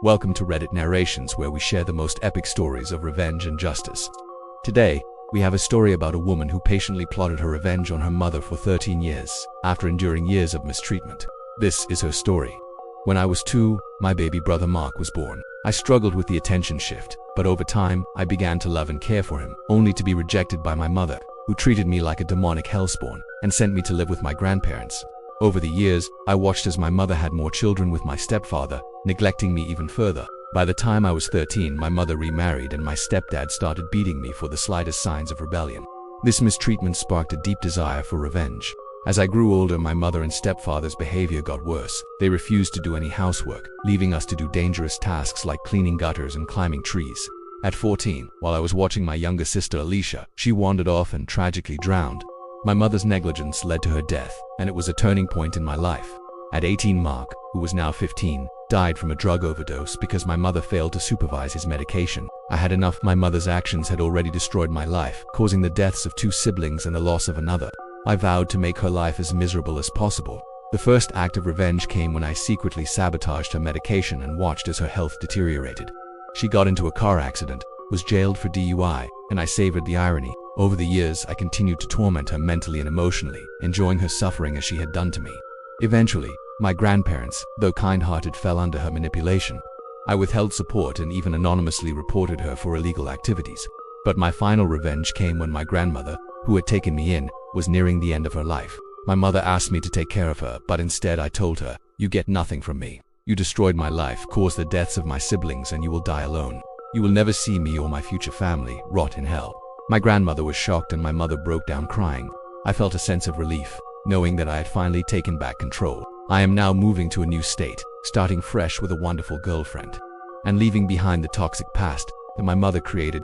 Welcome to Reddit Narrations, where we share the most epic stories of revenge and justice. Today, we have a story about a woman who patiently plotted her revenge on her mother for 13 years, after enduring years of mistreatment. This is her story. When I was 2, my baby brother Mark was born. I struggled with the attention shift, but over time, I began to love and care for him, only to be rejected by my mother, who treated me like a demonic hellspawn and sent me to live with my grandparents. Over the years, I watched as my mother had more children with my stepfather, neglecting me even further. By the time I was 13, my mother remarried and my stepdad started beating me for the slightest signs of rebellion. This mistreatment sparked a deep desire for revenge. As I grew older, my mother and stepfather's behavior got worse. They refused to do any housework, leaving us to do dangerous tasks like cleaning gutters and climbing trees. At 14, while I was watching my younger sister Alicia, she wandered off and tragically drowned. My mother's negligence led to her death, and it was a turning point in my life. At 18, Mark, who was now 15, died from a drug overdose because my mother failed to supervise his medication. I had enough. My mother's actions had already destroyed my life, causing the deaths of 2 siblings and the loss of another. I vowed to make her life as miserable as possible. The first act of revenge came when I secretly sabotaged her medication and watched as her health deteriorated. She got into a car accident, was jailed for DUI, and I savored the irony. Over the years, I continued to torment her mentally and emotionally, enjoying her suffering as she had done to me. Eventually, my grandparents, though kind-hearted, fell under her manipulation. I withheld support and even anonymously reported her for illegal activities. But my final revenge came when my grandmother, who had taken me in, was nearing the end of her life. My mother asked me to take care of her, but instead I told her, "You get nothing from me. You destroyed my life, caused the deaths of my siblings, and you will die alone. You will never see me or my future family rot in hell." My grandmother was shocked and my mother broke down crying. I felt a sense of relief, knowing that I had finally taken back control. I am now moving to a new state, starting fresh with a wonderful girlfriend, and leaving behind the toxic past that my mother created.